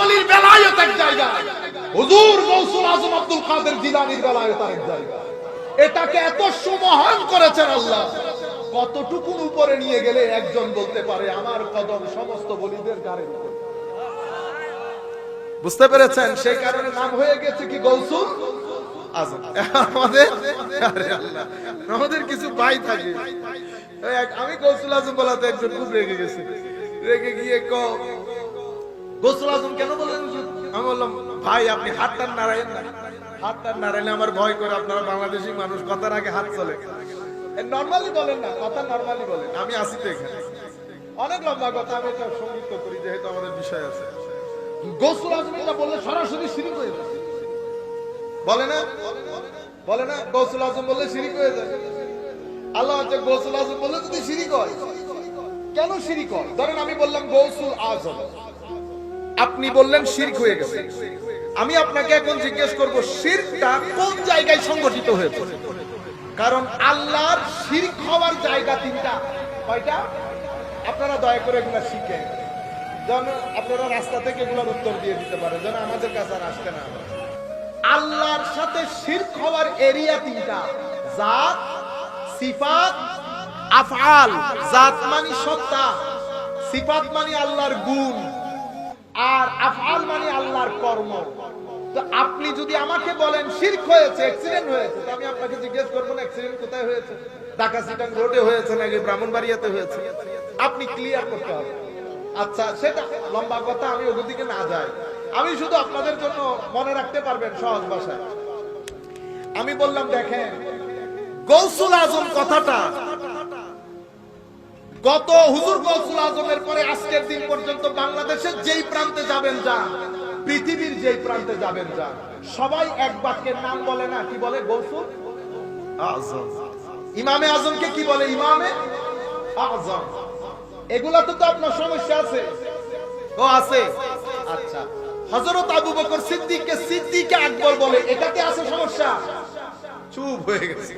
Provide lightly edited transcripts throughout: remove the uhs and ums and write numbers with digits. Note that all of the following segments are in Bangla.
ওলির বেলায়েত এক জায়গায়, হুজুর গৌসুল আজম আব্দুল কাদের জিলানীর বেলায়েত আরেক জায়গায়। এটাকে এত সুমহান করেছেন আল্লাহ, কতটুকু উপরে নিয়ে গেলে একজন বলতে পারে আমার কদম সমস্ত ওলিদের গায়ের উপর। বুঝতে পেরেছেন? সেই কারণে নাম হয়ে গেছে কি গৌসুল আজম। আমাদের কিছু ভাই থাকে, আমি গৌসুল আজম বলাতে একজন খুব রেগে গেছে, রেগে গিয়ে গৌসুল আজম কেন বললেন? আমি বললাম ভাই আপনি হাতটা নাড়াইেন না, হাতটা নাড়াইলে আমার ভয় করে। আপনারা বাংলাদেশি মানুষ, কথার আগে হাত চলে, নরমালি বলেন না, কথা নরমালি বলেন। আমি আসি তো এখানে, অনেক লম্বা কথা, আমি এটা সংযুক্ত করি যেহেতু আমাদের বিষয় আছে। গৌসুল আজম এটা বললে সরাসরি শিরক হয়ে যায়, বলে না? বলে না গৌসুল আজম বললে শিরক হয়ে যায়? আল্লাহ হচ্ছে গৌসুল আজম বললে যদি শিরক হয়, কেন শিরক হয়? ধরেন আমি বললাম গৌসুল আজম, আপনি বললেন শিরক হয়ে গেছে। আমি আপনাকে এখন জিজ্ঞেস করব শিরকটা কোন জায়গায় সংগঠিত হয়েছে? কারণ আল্লাহর শিরক হওয়ার জায়গা তিনটা। কয়টা? আপনারা দয়া করে এগুলা শিখেন, যেন আপনারা রাস্তা থেকে এগুলোর উত্তর দিয়ে দিতে পারেন, যেন আমাদের কাছে আর আসতে না। আল্লাহর সাথে শিরক হওয়ার এরিয়া তিনটা: জাত, সিফাত, আফআল। জাত মানে সত্তা, সিফাত মানে আল্লাহর গুণ, আর আফআল মানে আল্লাহর কর্ম। তো আপনি যদি আমাকে বলেন শিরক হয়েছে, অ্যাক্সিডেন্ট হয়েছে, তো আমি আপনাকে জিজ্ঞেস করব না অ্যাক্সিডেন্ট কোথায় হয়েছে, ঢাকা সিটাং রোডে হয়েছে নাকি ব্রাহ্মণবাড়িয়াতে হয়েছে? আপনি ক্লিয়ার করতে হবে। আচ্ছা, সেটা লম্বা কথা, আমি ওদিকে না যাই। আমি শুধু আপনাদের জন্য মনে রাখতে পারবেন সহজ ভাষায়। আমি বললাম দেখেন, গৌসুল আজম কথাটা গত হুজুর গৌসুল আজমের পরে আজকের দিন পর্যন্ত বাংলাদেশের যেই প্রান্তে যাবেন যান, পৃথিবীর যেই প্রান্তে যাবেন যান, সবাই এক বাক্যের নাম বলে না, কি বলে? গৌসুল আজম। ইমামে আজমকে কি বলে? ইমামে আজম। এগুলা তো আপনার সমস্যা আছে। ও আছে? আচ্ছা, হযরত আবু বকর সিদ্দিককে সিদ্দিকে আকবর বলে, এটাতে আছে সমস্যা? চুপ হয়ে গেছে।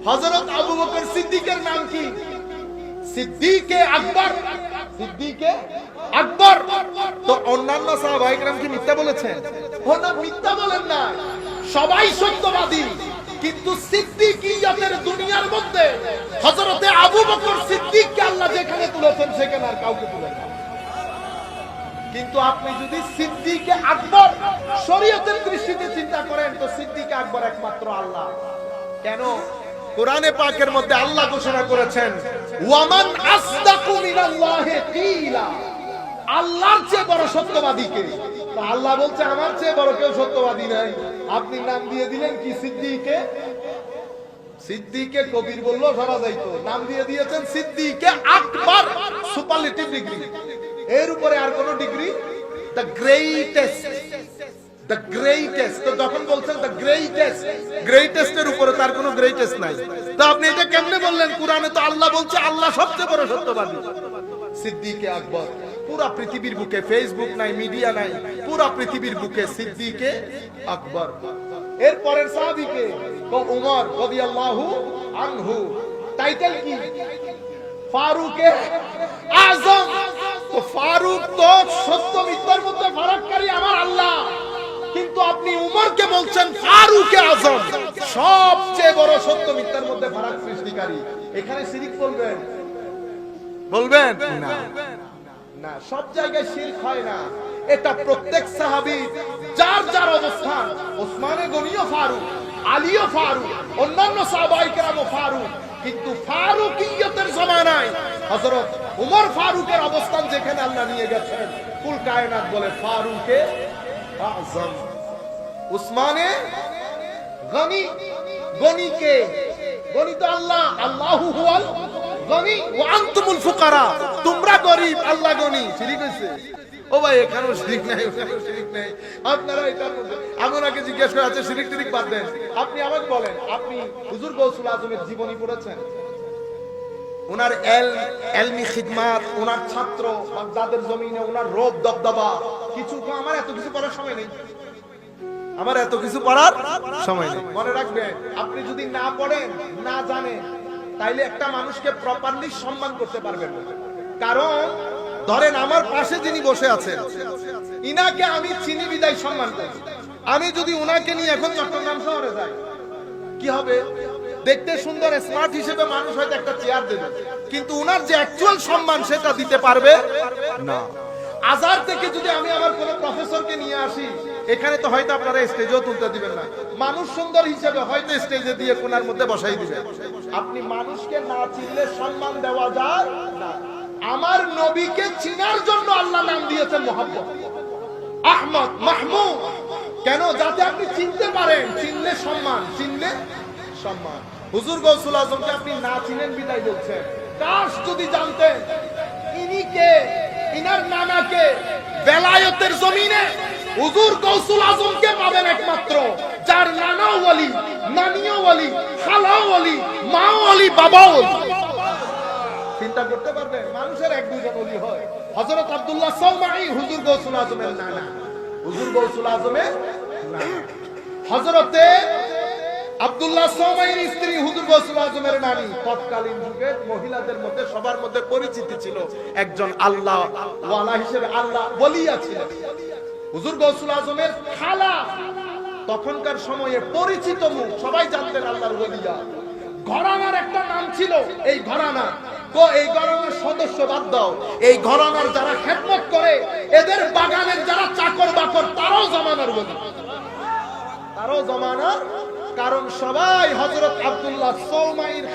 হযরত আবু বকর সিদ্দিকের নাম কি? সিদ্দিকে আকবর। সিদ্দিকে আকবর। তো অন্যান্য সাহাবায়ে কেরাম কি মিথ্যা বলেছেন? না, মিথ্যা বলেন না, সবাই সত্যবাদী। কিন্তু সিদ্দিকিয়াতের দুনিয়ার মধ্যে হযরতে আবু বকর সিদ্দিককে আল্লাহ যেখানে তুলেছেন সেখানে আর কাউকে তুলেন না। কিন্তু আপনি যদি সিদ্দিকে আকবর শরীয়তের দৃষ্টিতে চিন্তা করেন, তো সিদ্দিকে আকবর একমাত্র আল্লাহ। কেন? কোরআনে পাকের মধ্যে আল্লাহ ঘোষণা করেছেন, ওয়ামান আসদাকু মিনাল্লাহি কিলা, আল্লাহর চেয়ে বড় সত্যবাদী কে? তো আল্লাহ বলছে আমার চেয়ে বড় কেউ সত্যবাদী নাই। আপনি নাম দিয়ে দিলেন কি? সিদ্দিকে। সিদ্দিকে কবির বললো ধরা যাইতো, নাম দিয়ে দিয়েছেন সিদ্দিকে আকবর, সুপারলেটিভ ডিগ্রি। এর উপরে আর কোন degree? The greatest. The greatest. তো যখন বলছেন দ্য গ্রেটেস্ট, গ্রেটেস্টের উপরে তার কোনো গ্রেটেস্ট নাই। তো আপনি এটা কেমনে বললেন? কোরআনে তো আল্লাহ বলছে আল্লাহ সবচেয়ে বড় সত্যবাদী। সিদ্দিকে আকবর। পুরা পৃথিবীর বুকে ফেসবুক নাই, মিডিয়া নাই, পুরা পৃথিবীর বুকে সিদ্দিকে আকবর। এর পরের সাহাবীকে উমর রাদিয়াল্লাহু আনহু। টাইটেল কি? ফারুকে আজম। তো ফারুক তো সত্য মিথ্যার মধ্যে ফারাককারী আমার আল্লাহ, কিন্তু আপনি উমরকে বলছেন ফারুকে আজম, সবচেয়ে বড় সত্য মিথ্যার মধ্যে ফারাক সৃষ্টিকারী। এখানে শিরক বলবেন? বলবেন না, না, সব জায়গায় শিরক হয় না। এটা প্রত্যেক সাহাবী যার যার অবস্থান। ওসমানে গনিও ফারুক, আলীও ফারুক, অন্যান্য সাহাবায়ে কেরামও ফারুক, কিন্তু ফারুকিয়তের জামানায় হযরত উমর ফারুকের অবস্থান যেখানে আল্লাহ নিয়ে গেছেন, কুল কায়নাত বলে ফারুকে আযম। উসমানে গনি, গনিকে গনি তো আল্লাহ, আল্লাহু হুয়াল গনি ওয়া আনতুমুল ফুকারা, তোমরা গরীব, আল্লাহ গনি। শিরক হইছে? ও ভাই, এখানেও শিরক নাই, ওখানেও শিরক নাই। আপনারা এটার মধ্যে আমি ওনাকে জিজ্ঞেস করে, আছে শিরক টিরক বাদ দেন, আপনি আমাকে বলেন, আপনি হুজুর গৌসুল আজমের জীবনী পড়েছেন? ওনার এলমি খিদমাত, ওনার ছাত্র বাগদাদের জমিনে ওনার রোব দবদবা কিছু। আমার এত কিছু পড়ার সময় নেই, আমার এত কিছু পড়ার সময় নেই। মনে রাখবেন, আপনি যদি না পড়েন, না জানেন, তাইলে একটা মানুষকে প্রপারলি সম্মান করতে পারবেন না। কারণ ধরেন আমার পাশে যিনি বসে আছেন, ইনাকে আমি চিনি বিদায় সম্মান করি। আমি যদি উনাকে নিয়ে এখন চট্টগ্রাম শহরে যাই, কি হবে? দেখতে সুন্দর স্মার্ট হিসেবে মানুষ হয়তো একটা চেয়ার দেবে, কিন্তু উনার যে অ্যাকচুয়াল সম্মান সেটা দিতে পারবে না। আজার থেকে যদি আমি আমার কোন প্রফেসরকে নিয়ে আসি, এখানে তো হয়তো আপনারা স্টেজেও তুলতে দিবেন না, মানুষ সুন্দর হিসেবে হয়তো স্টেজে দিয়ে কোনার মধ্যে বসাই দিবেন। আপনি মানুষকে না চিনলে সম্মান দেওয়া যায় না। আমার নবীকে চিনার জন্য আল্লাহ নাম দিয়েছেন মুহাম্মদ, আহমদ, মাহমুদ। কেন? যাতে আপনি চিনতে পারেন, চিনলে সম্মান, চিনলে সম্মান। হুজুর গৌসুল আজমকে আপনি না চিনেন বিদায় বলছেন। কাশ যদি জানতেন ইনি কে, ইনার নানাকে, বেলায়েতের জমিনে হুজুর গৌসুল আজমকে পাবেন একমাত্র যার নানাও ওলি, নানিও ওলি, খালাও ওলি, মাও ওলি, বাবাও ওলি। চিন্তা করতে পারবেন? মানুষের এক দুজন ওলি হয়। হযরত আব্দুল্লাহ সৌমাই হুজুর গৌসুল আজমের নানা, হুজুর গৌসুল আজমের নানা। হযরতে আব্দুল্লাহ সৌমাইর স্ত্রী হুজুর গৌসুল আজমের নানি। তৎকালীন যুগে মহিলাদের মধ্যে সবার মধ্যে পরিচিতি ছিল একজন আল্লাহ ওয়ালা হিসেবে, আল্লাহ ওলিয়া ছিলেন। হুজুর গৌসুল আজমের খালা তখনকার সময়ে পরিচিত মুখ, সবাই জানতেন আল্লাহর ওলিয়া। ঘরানার একটা নাম ছিল, এই ঘরানা এই ঘরানার সদস্য বাদ দাও, এই ঘরানার যারা খেদমত করে, এদের বাগানের যারা চাকর বাকর, তারাও জামানার ওলি, তারাও জামানার। কারণ সবাই হযরত আব্দুল্লাহ সৌমাইর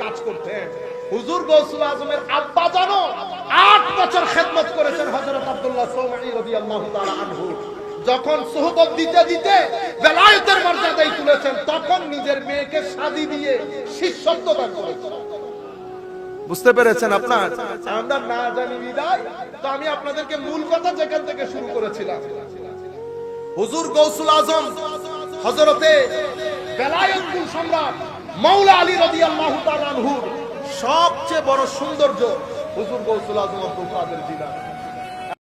কাজ করতেন। হুজুর গৌসুল আজমের আব্বা জানো 8 বছর খেদমত করেছেন হযরত আব্দুল্লাহ সৌমাই রাদিয়াল্লাহু তাআলা আনহু। যখন সুহবত দিতে দিতে বেলায়েতের মর্যাদায় তুলেছেন, তখন নিজের মেয়েকে শাদী দিয়ে শিষ্যত্ব দান করেছেন। বুঝতে পেরেছেন আপনার? আমরা না জানি বিদায়। তো আমি আপনাদেরকে মূল কথা যেখান থেকে শুরু করেছিলাম, হুজুর গৌসুল আজম হযরতে বেলায়েতুল সম্রাট মাওলা আলী রাদিয়াল্লাহু তাআলা আনহু সবচেয়ে বড় সৌন্দর্য হুজুর গৌসুল আজম আব্দুল কাদের জিলানী।